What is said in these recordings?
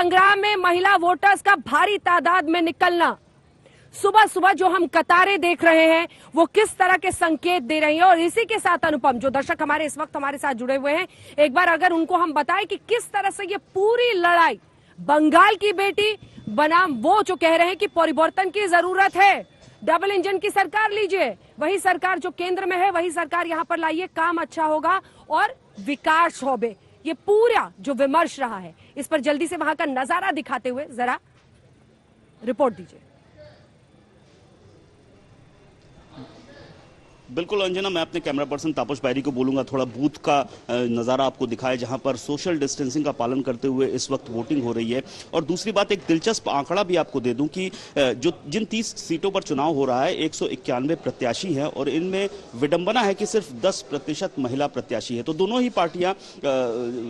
संग्राम में महिला वोटर्स का भारी तादाद में निकलना, सुबह सुबह जो हम कतारें देख रहे हैं वो किस तरह के संकेत दे रही है। और इसी के साथ अनुपम, जो दर्शक हमारे इस वक्त हमारे साथ जुड़े हुए हैं, एक बार अगर उनको हम बताएं कि किस तरह से ये पूरी लड़ाई बंगाल की बेटी बनाम वो जो कह रहे हैं कि परिवर्तन की जरूरत है, डबल इंजन की सरकार लीजिए, वही सरकार जो केंद्र में है वही सरकार यहां पर लाइए, काम अच्छा होगा और विकास होबे, ये पूरा जो विमर्श रहा है इस पर जल्दी से वहां का नजारा दिखाते हुए जरा रिपोर्ट दीजिए। बिल्कुल अंजना, मैं अपने कैमरा पर्सन तापस बैरी को बोलूंगा थोड़ा बूथ का नज़ारा आपको दिखाए, जहां पर सोशल डिस्टेंसिंग का पालन करते हुए इस वक्त वोटिंग हो रही है। और दूसरी बात, एक दिलचस्प आंकड़ा भी आपको दे दूं कि जो जिन 30 सीटों पर चुनाव हो रहा है 191 प्रत्याशी हैं और इनमें विडंबना है कि सिर्फ 10% महिला प्रत्याशी है। तो दोनों ही पार्टियां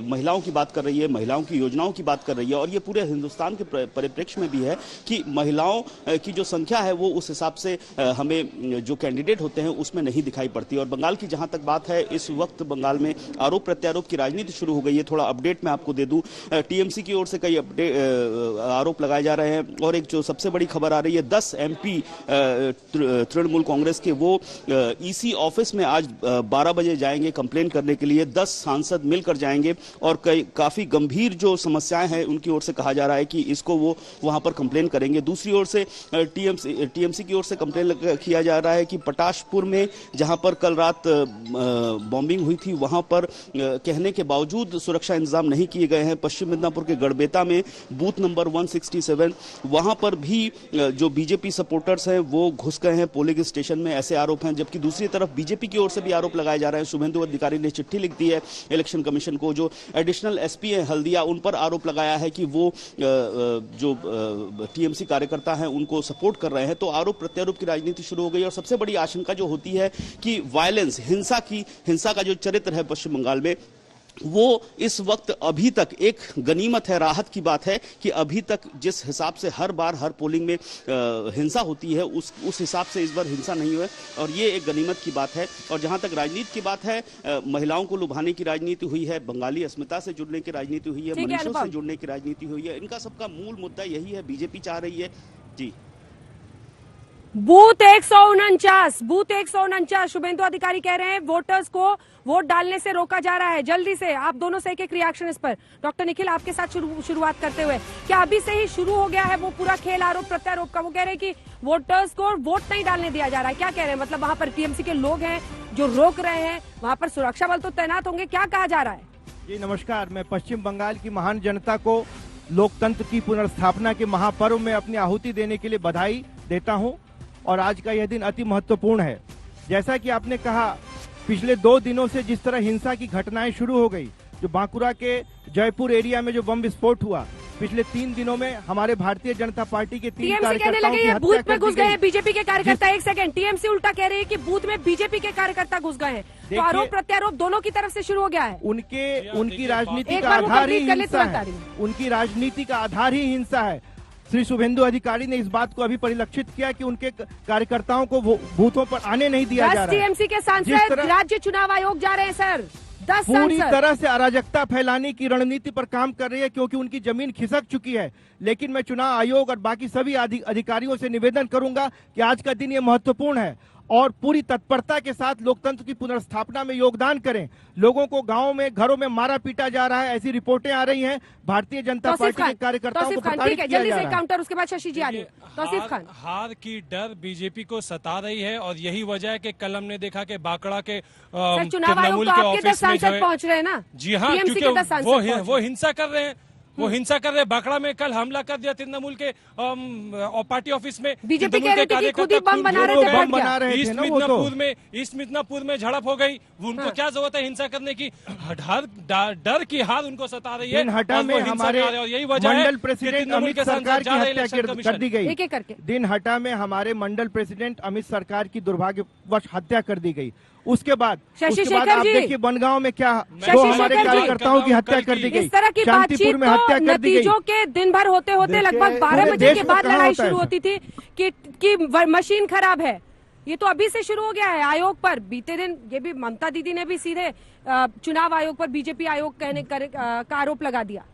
महिलाओं की बात कर रही है, महिलाओं की योजनाओं की बात कर रही है और ये पूरे हिंदुस्तान के परिप्रेक्ष्य में भी है कि महिलाओं की जो संख्या है वो उस हिसाब से हमें जो कैंडिडेट होते हैं उसमें नहीं दिखाई पड़ती। और बंगाल की जहां तक बात है, इस वक्त बंगाल में आरोप प्रत्यारोप की राजनीति शुरू हो गई है। थोड़ा अपडेट मैं आपको दे दूं, टीएमसी की ओर से कई आरोप लगाए जा रहे हैं और एक जो सबसे बड़ी खबर आ रही है, 10 एमपी तृणमूल कांग्रेस के वो ईसी ऑफिस में आज 12 बजे जाएंगे कंप्लेन करने के लिए। 10 सांसद मिलकर जाएंगे और काफी गंभीर जो समस्याएं हैं उनकी ओर से कहा जा रहा है कि इसको वो वहां पर कंप्लेन करेंगे। दूसरी ओर से टीएमसी की ओर से कंप्लेन किया जा रहा है कि पटाशपुर में जहां पर कल रात बॉम्बिंग हुई थी वहां पर कहने के बावजूद सुरक्षा इंतजाम नहीं किए गए हैं। पश्चिम मिदनापुर के गढ़बेता में बूथ नंबर 167 वहां पर भी जो बीजेपी सपोर्टर्स हैं वो घुस गए हैं पोलिंग स्टेशन में, ऐसे आरोप हैं। जबकि दूसरी तरफ बीजेपी की ओर से भी आरोप लगाए जा रहे हैं। शुभेंदु अधिकारी ने चिट्ठी लिख दी है इलेक्शन कमीशन को, जो एडिशनल एसपी है हल्दिया, उन पर आरोप लगाया है कि वो जो टीएमसी कार्यकर्ता हैं उनको सपोर्ट कर रहे हैं। तो आरोप प्रत्यारोप की राजनीति शुरू हो गई और सबसे बड़ी आशंका जो होती है कि वायलेंस, हिंसा का जो चरित्र है पश्चिम बंगाल में, वो इस वक्त अभी तक एक गनीमत है, राहत की बात है कि अभी तक जिस हिसाब से हर बार हर पोलिंग में हिंसा होती है उस हिसाब से इस बार हिंसा नहीं हुई और ये एक गनीमत की बात है। और जहां तक राजनीति की बात है, महिलाओं को लुभाने की राजनीति हुई है, बंगाली अस्मिता से जुड़ने की राजनीति हुई है, मनीषों से जुड़ने की राजनीति हुई है। इनका सबका मूल मुद्दा यही है, बीजेपी चाह रही है। जी, बूथ 149 शुभेंदु अधिकारी कह रहे हैं वोटर्स को वोट डालने से रोका जा रहा है। जल्दी से आप दोनों से एक रिएक्शन इस पर। डॉक्टर निखिल, आपके साथ शुरुआत करते हुए, क्या अभी से ही शुरू हो गया है वो पूरा खेल आरोप प्रत्यारोप का? वो कह रहे हैं कि वोटर्स को वोट नहीं डालने दिया जा रहा है, क्या कह रहे हैं? मतलब वहां पर टीएमसी के लोग हैं जो रोक रहे हैं, वहां पर सुरक्षा बल तो तैनात होंगे, क्या कहा जा रहा है? जी नमस्कार, मैं पश्चिम बंगाल की महान जनता को लोकतंत्र की पुनर्स्थापना के महापर्व में अपनी आहुति देने के लिए बधाई देता हूँ और आज का यह दिन अति महत्वपूर्ण है। जैसा कि आपने कहा, पिछले 2 दिनों से जिस तरह हिंसा की घटनाएं शुरू हो गई, जो बांकुरा के जयपुर एरिया में जो बम विस्फोट हुआ, पिछले 3 दिनों में हमारे भारतीय जनता पार्टी के 3 कार्यकर्ताओं की हत्या बूथ में घुस गए हैं बीजेपी के कार्यकर्ता। एक सेकंड, टीएमसी उल्टा कह रही है कि बूथ में बीजेपी के कार्यकर्ता घुस गए हैं। तो आरोप प्रत्यारोप दोनों की तरफ से शुरू हो गया है। उनकी राजनीति का आधार ही हिंसा है, उनकी राजनीति का आधार ही हिंसा है। श्री शुभेंदु अधिकारी ने इस बात को अभी परिलक्षित किया कि उनके कार्यकर्ताओं को बूथों पर आने नहीं दिया जा रहा है। टीएमसी के सांसद राज्य चुनाव आयोग जा रहे हैं सर, 10 पूरी तरह से अराजकता फैलाने की रणनीति पर काम कर रही है क्योंकि उनकी जमीन खिसक चुकी है। लेकिन मैं चुनाव आयोग और बाकी सभी अधिकारियों से निवेदन करूंगा कि आज का दिन ये महत्वपूर्ण है और पूरी तत्परता के साथ लोकतंत्र की पुनर्स्थापना में योगदान करें। लोगों को गांव में, घरों में मारा पीटा जा रहा है, ऐसी रिपोर्टें आ रही हैं। भारतीय जनता पार्टी के कार्यकर्ताओं को प्रताड़ित किया जा रहा है। काउंटर, उसके बाद शशि जी आ रही है। तौसीफ खान, हार की डर बीजेपी को सता रही है और यही वजह है कि कल हमने देखा कि बांकड़ा के चुनाव आयोग तो आपके 10 सांसद पहुंच रहे हैं ना। जी हाँ, क्योंकि वो हिंसा कर रहे हैं, बांकड़ा में कल हमला कर दिया तृणमूल के पार्टी ऑफिस में। बीजेपी कह रही थी कि खुद ही बम बना रहे थे, ईस्ट मिदनापुर में झड़प हो गई। उनको क्या जरूरत है हिंसा करने की? डर की हार उनको सता रही है। दिनहटा में हमारे यही वजह है मंडल प्रेसिडेंट अमित सरकार की हत्या कर दी गई। एक-एक करके दिनहटा में हमारे मंडल प्रेसिडेंट अमित सरकार की दुर्भाग्यवश हत्या कर दी गई। उसके बाद आप देखिए बनगांव में क्या हमारे कार्यकर्ताओं की हत्या कर दी गई। इस तरह की बातचीत तो नतीजों के दिन भर होते होते लगभग 12 बजे के बाद लड़ाई शुरू होती थी कि मशीन खराब है। ये तो अभी से शुरू हो गया है आयोग पर। बीते दिन ये भी ममता दीदी ने भी सीधे चुनाव आयोग पर बीजेपी आयोग का आरोप लगा दिया।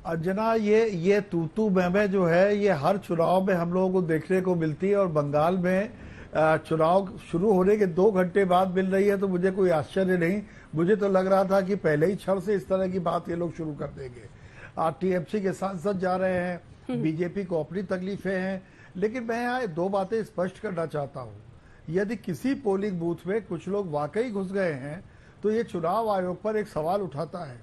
अंजना, ये तू मैं जो है ये हर चुनाव में हम लोगों को देखने को मिलती है और बंगाल में चुनाव शुरू होने के 2 घंटे बाद मिल रही है, तो मुझे कोई आश्चर्य नहीं। मुझे तो लग रहा था कि पहले ही क्षण से इस तरह की बात ये लोग शुरू कर देंगे। टीएमसी के सांसद जा रहे हैं, बीजेपी को अपनी तकलीफें हैं, लेकिन मैं यहाँ 2 बातें स्पष्ट करना चाहता हूँ। यदि किसी पोलिंग बूथ में कुछ लोग वाकई घुस गए हैं तो ये चुनाव आयोग पर एक सवाल उठाता है।